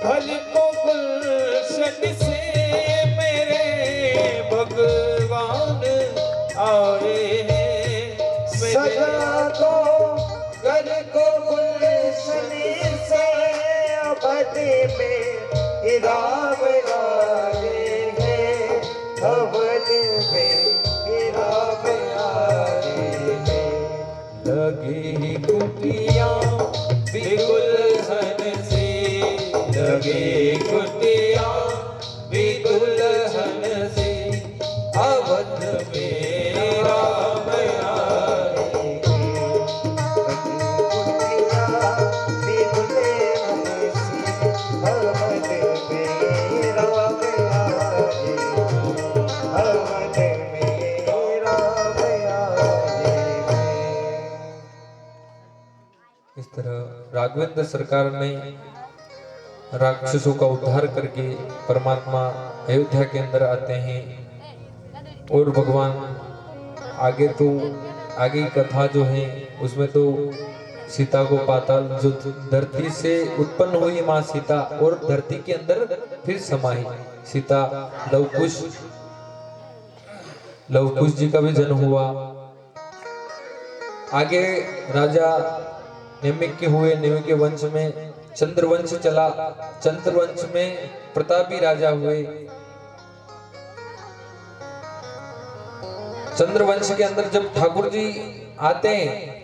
फल को गुलशन से मेरे भगवान आए हैं। सजा दो घर को गुलशन से अवध में राम आए हैं। अवध में राम आए हैं। लगी कुटियां भी दुल्हन से, लगे कुटियां भी दुल्हन से, अवध में राम आए। इस तरह राघवेंद्र सरकार ने राक्षसों का उद्धार करके परमात्मा अयोध्या के अंदर आते हैं। और भगवान आगे तो आगे की कथा जो है उसमें तो सीता को पाताल, जो धरती से उत्पन्न हुई माँ सीता और धरती के अंदर फिर समाई सीता, लवकुश जी का भी जन्म हुआ। आगे राजा नेमिक के हुए, नेमिक के वंश में चंद्रवंश चला, चंद्रवंश में प्रतापी राजा हुए। चंद्रवंश के अंदर जब ठाकुर जी आते हैं,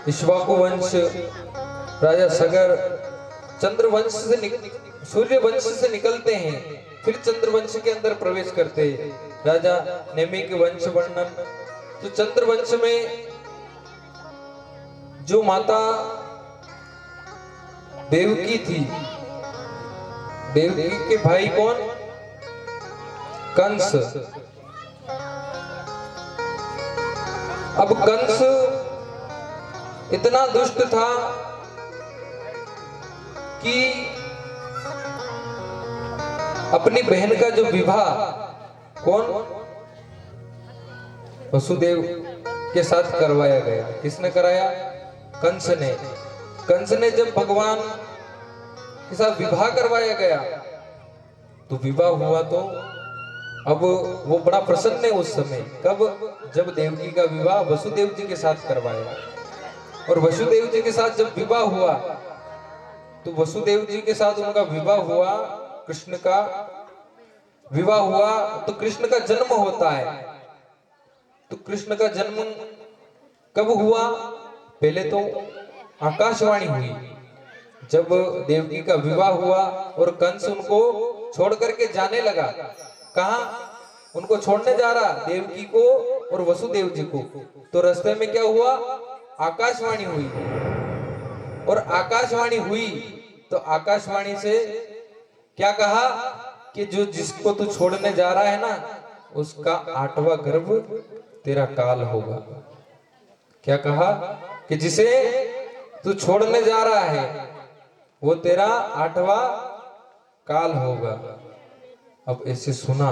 इक्ष्वाकु वंश, राजा सगर चंद्रवंश से सूर्य वंश से निकलते हैं, फिर चंद्रवंश के अंदर प्रवेश करते हैं। राजा नेमिक वंश वर्णन, तो चंद्रवंश में जो माता देवकी थी, देवकी के भाई कौन? कंस। अब कंस इतना दुष्ट था कि अपनी बहन का जो विवाह कौन? वसुदेव के साथ करवाया गया। किसने कराया? कंस ने। कंस ने जब भगवान के साथ विवाह करवाया गया तो विवाह हुआ, तो अब वो बड़ा प्रसन्न है उस समय। कब? जब देवकी का विवाह वसुदेव जी के साथ करवाया। और वसुदेव जी के साथ जब विवाह हुआ तो वसुदेव जी के साथ उनका विवाह हुआ, कृष्ण का विवाह हुआ, तो कृष्ण का जन्म होता है। तो कृष्ण का जन्म कब हुआ? पहले तो आकाशवाणी हुई जब देवकी का विवाह हुआ और कंस उनको छोड़ करके जाने लगा। कहां उनको छोड़ने जा रहा? देवकी को और वसुदेव जी को। तो रास्ते में क्या हुआ? आकाशवाणी हुई। और आकाशवाणी हुई तो आकाशवाणी से क्या कहा कि जो जिसको तू छोड़ने जा रहा है ना, उसका 8वां गर्भ तेरा काल होगा। क्या कहा? कि जिसे तू छोड़ने जा रहा है वो तेरा 8वां काल होगा। अब ऐसे सुना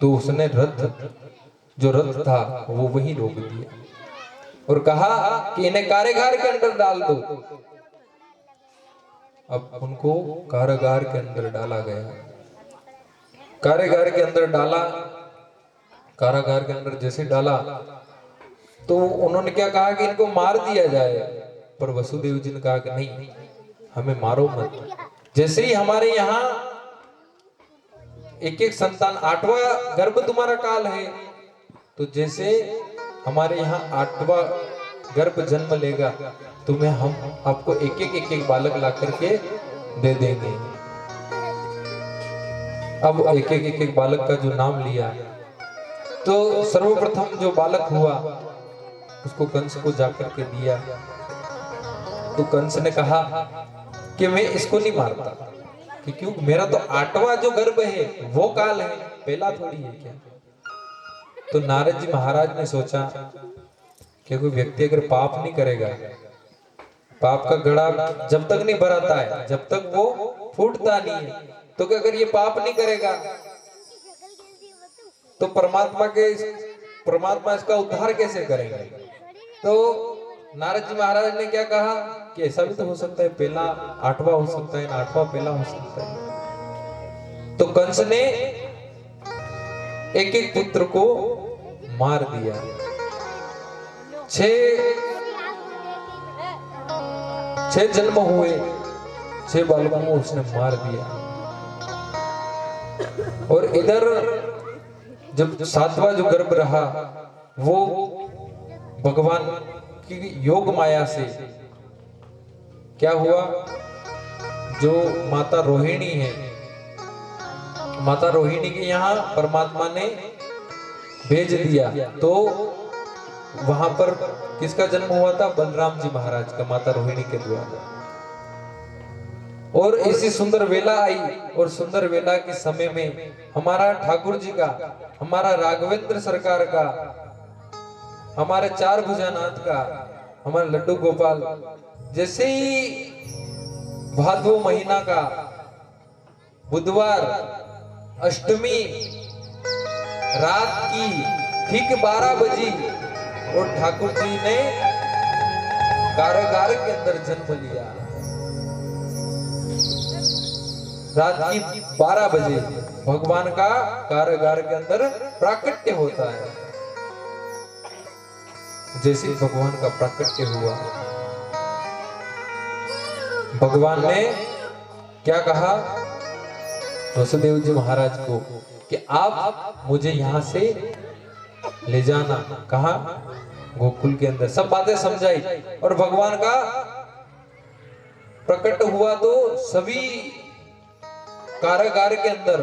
तो उसने जो रथ था वो वहीं रोक दिया और कहा कि इन्हें कारागार के अंदर डाल दो। अब उनको कारागार के अंदर डाला गया। कारागार के अंदर डाला, कारागार के अंदर जैसे डाला तो उन्होंने क्या कहा कि इनको मार दिया जाए। पर वसुदेव जी ने कहा कि नहीं, हमें मारो मत। जैसे ही हमारे यहाँ एक एक संतान, 8वां गर्भ तुम्हारा काल है, तो जैसे हमारे यहाँ 8वां गर्भ जन्म लेगा तुम्हें हम आपको एक एक बालक ला करके दे देंगे। अब एक एक बालक का जो नाम लिया तो सर्वप्रथम जो बालक हुआ उसको कंस को जाकर के दिया। तो कंस ने कहा कि मैं इसको नहीं मारता, कि क्यों? मेरा तो 8वां जो गर्भ है वो काल है, पहला थोड़ी है क्या? तो नारद जी महाराज ने सोचा कि कोई व्यक्ति अगर पाप नहीं करेगा, पाप का घड़ा जब तक नहीं भराता है, जब तक वो फूटता नहीं है, तो अगर ये पाप नहीं करेगा तो परमात्मा इसका उद्धार कैसे करेंगे? तो नारद जी महाराज ने क्या कहा कि ऐसा भी तो हो सकता है पहला आठवां हो सकता है ना, आठवां पहला हो सकता है। तो कंस ने एक एक पुत्र को मार दिया। 6 जन्म हुए, 6 बालकों को उसने मार दिया। और इधर जब 7वां जो गर्भ रहा वो भगवान की योग माया से क्या हुआ, जो माता रोहिणी है, माता रोहिणी के यहाँ परमात्मा ने भेज दिया। तो वहां पर किसका जन्म हुआ था, बलराम जी महाराज का, माता रोहिणी के द्वारा। और ऐसी सुंदर वेला आई, और सुंदर वेला के समय में हमारा ठाकुर जी का, हमारा राघवेंद्र सरकार का, हमारे चार भुजानाथ का, हमारे लड्डू गोपाल, जैसे ही भादो महीना का बुधवार अष्टमी रात की ठीक 12 बजी, और ठाकुर जी ने कारागार के अंदर जन्म लिया। रात की 12 बजे भगवान का कारागार के अंदर प्राकट्य होता है। जैसे भगवान का प्राकट्य हुआ, भगवान ने क्या कहा वसुदेव जी महाराज को कि आप मुझे यहां से ले जाना। कहा, गोकुल के अंदर। सब बातें समझाई, और भगवान का प्रकट हुआ तो सभी कारागार के अंदर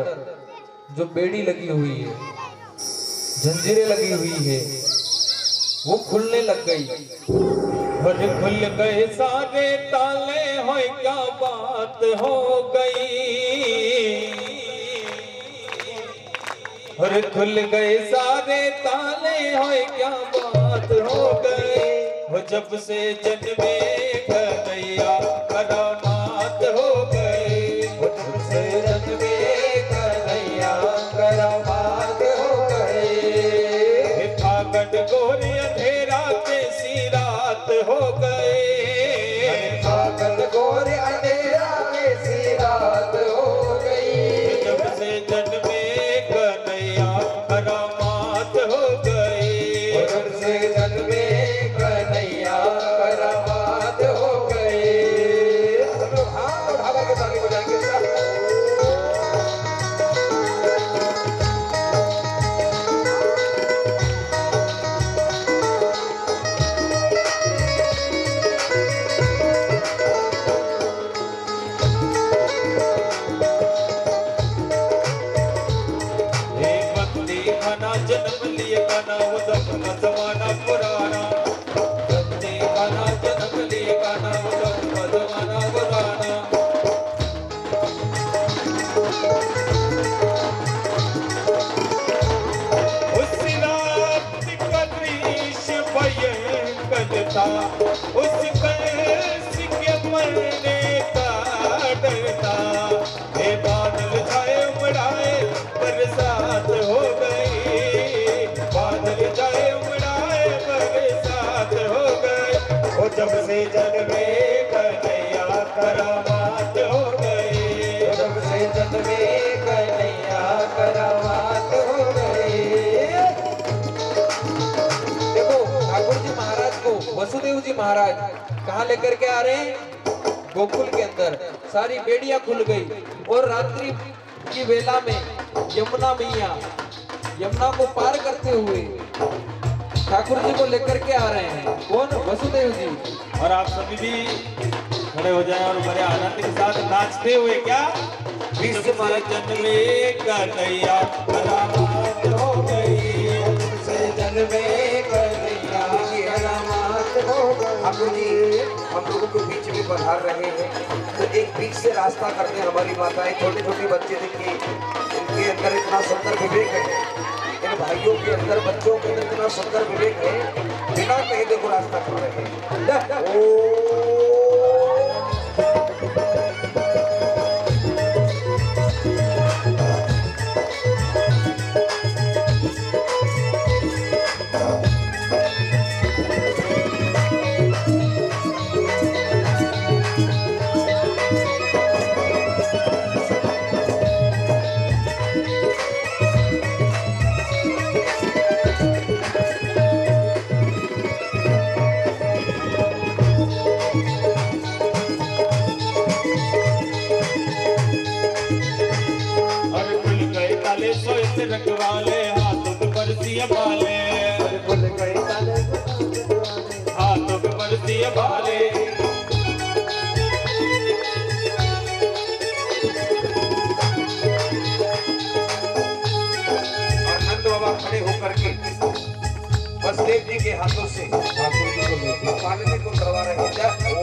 जो बेड़ी लगी हुई है, जंजीरें लगी हुई है, वो खुलने लग गई। खुल गए सारे ताले, हो क्या बात हो गई। और खुल गए सारे ताले, हो क्या बात हो गई। वो जब से जन्मे कन्हैया करामात हो गई। वो जब से जन्मे कन्हैया करामात हो गई। फागण गोरी अंधेरा कैसी रात हो गई। फागण गोरी अंधेरा कैसी रात हो गई। जब से जन्मे कन्हैया करामात हो गई। जब से जन्मे कन्हैया करामात हो गई। सब लोग हाथ उठा के ताली बजाएंगे। जन्म लिए गाना वो जमाना पुराना। बंदे गाना जन्म लिए गाना वो जमाना पुराना। उस रात का दृश्य भयंकर था। उस कंस के मरने का डर था। हे बादल छाए उमड़ाए बरसात हो गई। जब से जन्मे कन्हैया करामात हो गई। जब से जन्मे कन्हैया करामात हो गई। देखो ठाकुर जी महाराज को वसुदेव जी महाराज कहाँ लेकर के आ रहे हैं, गोकुल के अंदर। सारी बेड़ियां खुल गई, और रात्रि की वेला में यमुना मैया, यमुना को पार करते हुए ठाकुर जी को लेकर के आ रहे हैं। कौन? वसुदेव जी। और आप सभी भी खड़े हो जाएं और बड़े आनंद के साथ नाचते हुए क्या जन्मे कन्हैया करामात हो गई। से जन्मे कन्हैया करामात हो गई। ठाकुर जी हम लोगों के बीच में पधार रहे हैं, तो एक बीच से रास्ता करते हमारी माताएं, छोटे छोटे बच्चे देखिए, इनके अंदर इतना सुंदर विवेक है। इन भाइयों के अंदर, बच्चों के अंदर इतना सुंदर विवेक है, बिना कहे देखो रास्ता कर रहे हैं। के हाथों से ठाकुर जी को लेके पालने को करवा रहे हैं। जय हो।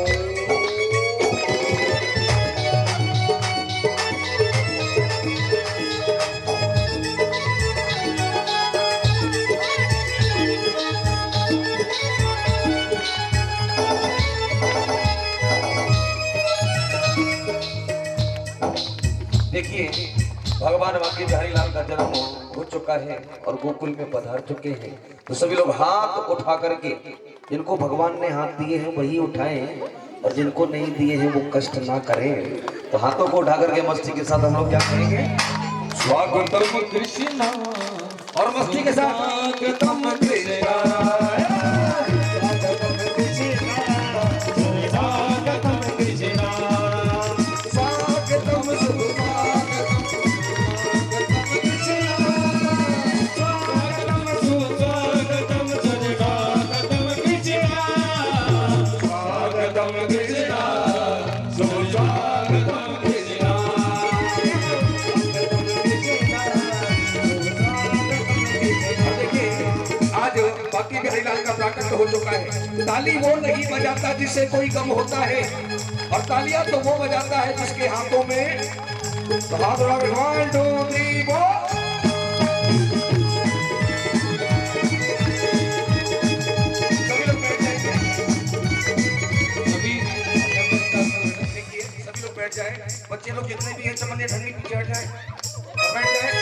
देखिए भगवान बांके बिहारी लाल का जन्म हो चुका है और गोकुल में पधार चुके हैं। तो सभी लोग हाथ उठा करके, जिनको भगवान ने हाथ दिए हैं वही उठाएं और जिनको नहीं दिए हैं वो कष्ट ना करें। तो हाथों को उठा करके मस्ती के साथ हम लोग क्या करेंगे, स्वागतम कृष्णा, और मस्ती के साथ स्वागतम कृष्णा। बांके बिहारी लाल का प्राकट्य हो चुका है। ताली वो नहीं बजाता जिससे कोई गम होता है, और तालियां तो वो बजाता है जिसके हाथों में हाथ उठा के 1 2 3 4। सभी लोग बैठ जाएंगे, सभी लोग बैठ जाए। बच्चे लोग जितने भी हैं चमन ठंडी पीछे हट जाए, बैठ जाए।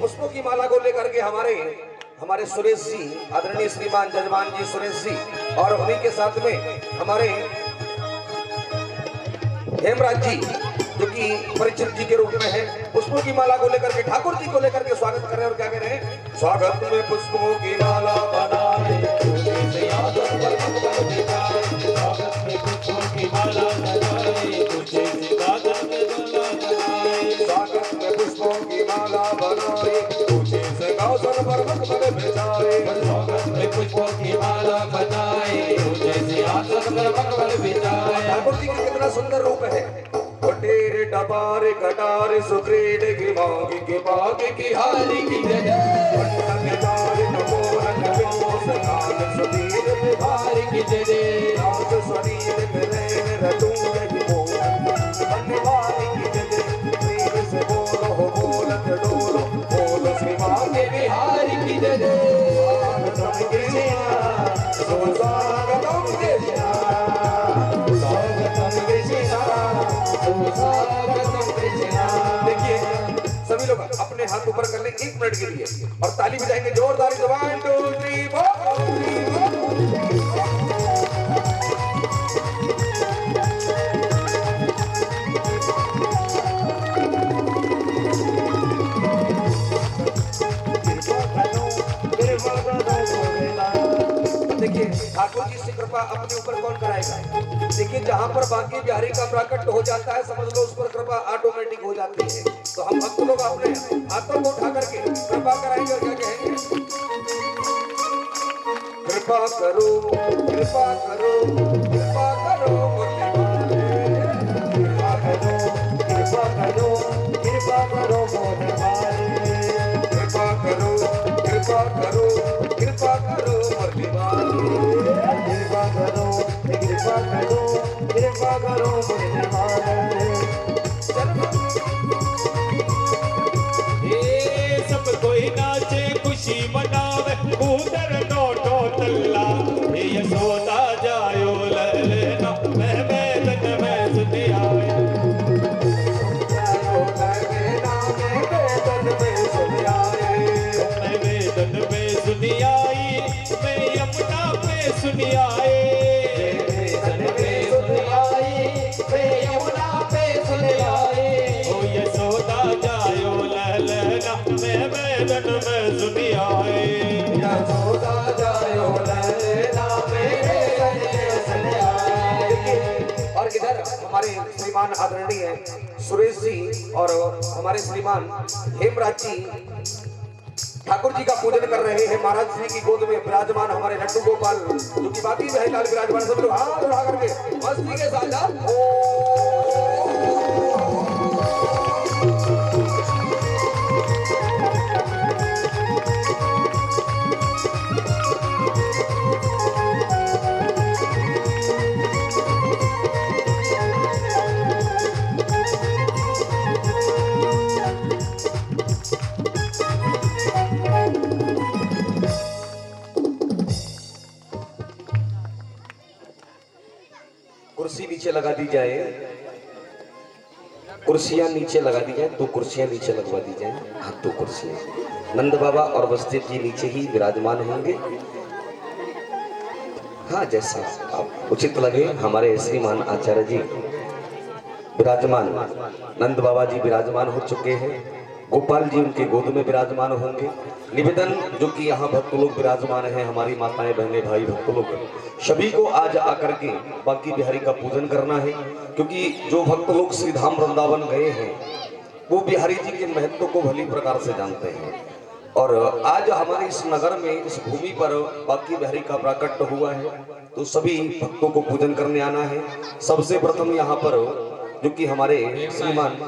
पुष्पों की माला को लेकर के हमारे सुरेश जी, आदरणीय श्रीमान जजमान जी सुरेश जी, और उन्हीं के साथ में हमारे हेमराज जी जो कि परिचित जी के रूप में है, पुष्पों की माला को लेकर के ठाकुर जी को लेकर के स्वागत कर रहे हैं। और क्या कह रहे हैं, स्वागत में पुष्पों की माला बनाए, स्वागत में पुष्पों की माला बनाए, स्वागत में पुष्पों की माला बनाए, ऊंचे से गौसर पर्वत पर बिछाए, स्वागत में पुष्पों की माला बनाए, ऊंचे से आसन पर्वत पर बिछाए। ठाकुर जी का कितना सुंदर रूप है। टेरे डबारे कटारे सुक्रीड की मांगी की बागी की हारी की जय, नमो नमो सकाल सुधीर बिहारी की जय, राज शरीर में नैन रटूंग की बोल बनवारी की जय, प्रेम से बोलो हो बोलत डोलो, बोलो श्री मांगे बिहारी की जय। स्वागतम कृष्णा, स्वागतम कृष्णा, स्वागतम कृष्णा, स्वागतम कृष्णा। देखिए सभी लोग अपने हाथ ऊपर कर लें 1 मिनट के लिए और ताली बजाएंगे जोरदार। 1 2 3 4। देखिए ठाकुर जी से कृपा अपने ऊपर कौन कराएगा। देखिए जहाँ पर बांके बिहारी का प्राकट्य हो जाता है समझ लो उस पर कृपा ऑटोमेटिक हो जाती है। तो हम भक्त लोग अपने हाथों को उठा करके कृपा कराएंगे और क्या कहेंगे, कृपा करो कृपा करो कृपा करो, कृपा करो कृपा करो कृपा करो, कृपा करो कृपा करो कृपा करो, कृपा करो कृपा करो कृपा करो। सब कोई नाचे खुशी मनावे, उधर नोटो तल्ला, यशोदा जायो ललना, मैं वेदन में सुने आए, मैं वेदन में सुनी आई, मैं यमुना पे सुनी आए, वेदन में सुनी आई, मैं यमुना पे सुनी आए, ओ यशोदा जायो ललना, मैं वेदन में सुनी आए, यशोदा जायो ललना, मैं वेदन में सुनी आए। और इधर हमारे श्रीमान आदरणीय सुरेश जी और हमारे श्रीमान हेमराज जी ठाकुर जी का पूजन कर रहे हैं। महाराज श्री की गोद में विराजमान हमारे लड्डू गोपाल जो कि बाकी में है लाल विराजमान। सब लोग हाथ उठा करके मस्ती के साथ कुर्सी नीचे लगा दी जाए, कुर्सियां नीचे लगा दी जाए, तो कुर्सियां नीचे लगवा दी जाए। हाँ, तो कुर्सियां नंद बाबा और वस्ती जी नीचे ही विराजमान होंगे। हाँ, जैसा आप उचित लगे। हमारे श्रीमान आचार्य जी विराजमान, नंद बाबा जी विराजमान हो चुके हैं, गोपाल जी उनके गोद में विराजमान होंगे। निवेदन जो कि यहाँ भक्त लोग विराजमान हैं, हमारी माताएं बहनें भाई भक्त लोग, सभी को आज आकर के बांकी बिहारी का पूजन करना है। क्योंकि जो भक्त लोग श्री धाम वृंदावन गए हैं वो बिहारी जी के महत्व को भली प्रकार से जानते हैं। और आज हमारे इस नगर में, इस भूमि पर बांकी बिहारी का प्राकट्य हुआ है, तो सभी भक्तों को पूजन करने आना है। सबसे प्रथम यहाँ पर जो कि हमारे श्रीमान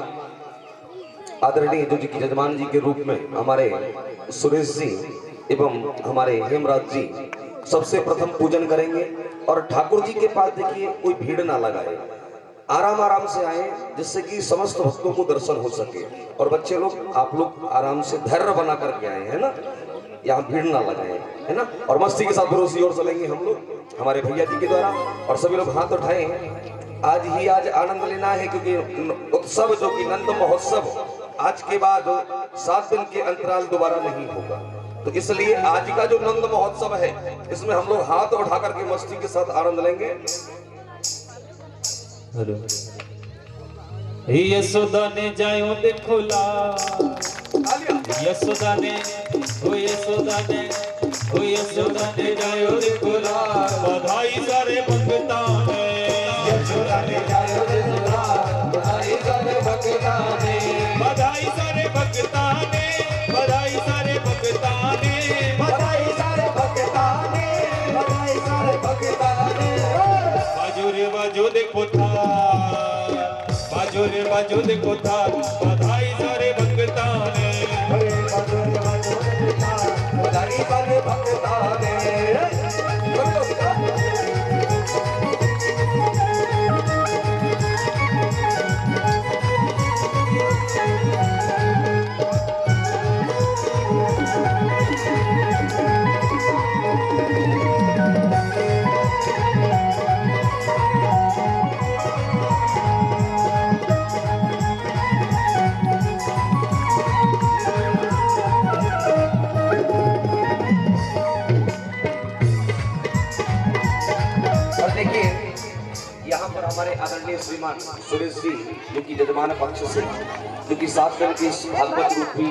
आदरणीय जो जी की जजमान जी के रूप में हमारे सुरेश जी एवं हमारे हेमराज जी सबसे प्रथम पूजन करेंगे। और ठाकुर जी के पास देखिए कोई भीड़ ना लगाए, आराम आराम से आए, जिससे कि समस्त भक्तों को दर्शन हो सके। और बच्चे लोग, आप लोग आराम से धैर्य बना करके आए हैं ना, यहाँ भीड़ ना लगाए, है ना। और मस्ती के साथ उसी ओर चलेंगे हम लोग हमारे भैया जी के द्वारा। और सभी लोग हाथ उठाए, आज ही आज आनंद लेना है, क्योंकि उत्सव जो कि नंद महोत्सव आज के बाद 7 दिन के अंतराल दोबारा नहीं होगा। तो इसलिए आज का जो नंद महोत्सव है, इसमें हम लोग हाथ उठा करके मस्ती के साथ आनंद लेंगे। यशोदा ने जायो देखो ला, यशोदा ने, ओ यशोदा ने, ओ यशोदा ने जायो देखो ला, बधाई सारे भक्ता ने, यशोदा ने जायो देखो ला, बधाई सारे भक्ता ने, बधाई सारे भक्ता ने, बधाई सारे भक्ता ने, बधाई सारे भक्ता ने, बधाई सारे भक्ता ने। बाजू रे बाजू देखो था, बाजू रे बाजू देखो था, बधाई सारे भक्ता ने, बाजू रे बाजू देखो था, बधाई सारे भक्ता ने। हमारे आदरणीय श्रीमान सुरेश जी जो कि जजमान पक्ष से, जो कि 7 दिन की भागवत रूपी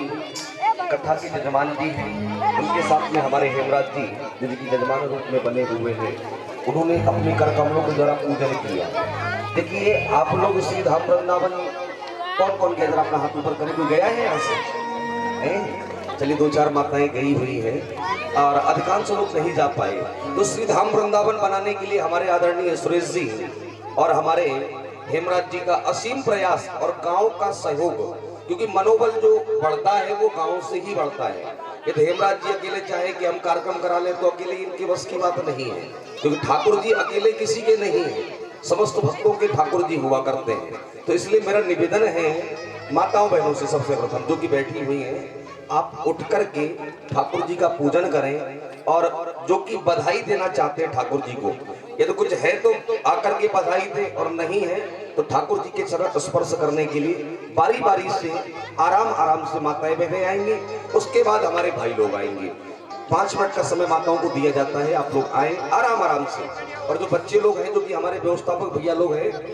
कथा के जजमान जी हैं, उनके साथ में हमारे हेमराज जी जो कि जजमान रूप में बने हुए हैं, उन्होंने अपने कर कमलों के द्वारा पूजन किया। देखिए, आप लोग श्री धाम वृंदावन कौन कौन गया, अपना हाथ ऊपर करें, कोई गया है यहाँ से? चलिए, 2-4 माताएं गई हुई हैं और अधिकांश लोग नहीं जा पाए। तो श्री धाम वृंदावन बनाने के लिए हमारे आदरणीय सुरेश जी और हमारे हेमराज जी का असीम प्रयास और गांव का सहयोग, क्योंकि मनोबल जो बढ़ता है वो गांव से ही बढ़ता है। यदि हेमराज जी अकेले चाहे कि हम कार्यक्रम करा लें तो अकेले इनके बस की बात नहीं है, क्योंकि ठाकुर जी अकेले किसी के नहीं है, समस्त भक्तों के ठाकुर जी हुआ करते हैं। तो इसलिए मेरा निवेदन है माताओं बहनों से, सबसे प्रथम जो कि बैठी हुई हैं, आप उठ करके ठाकुर जी का पूजन करें। और जो कि बधाई देना चाहते हैं ठाकुर जी को, यदि कुछ है तो आकर के बधाई दे, और नहीं है तो ठाकुर जी के चरण स्पर्श करने के लिए बारी बारी से आराम आराम से माताएं बहनें आएंगी। उसके बाद हमारे भाई लोग आएंगे। 5 मिनट का समय माताओं को दिया जाता है, आप लोग आए आराम आराम से। और जो बच्चे लोग हैं, जो कि हमारे व्यवस्थापक भैया लोग हैं,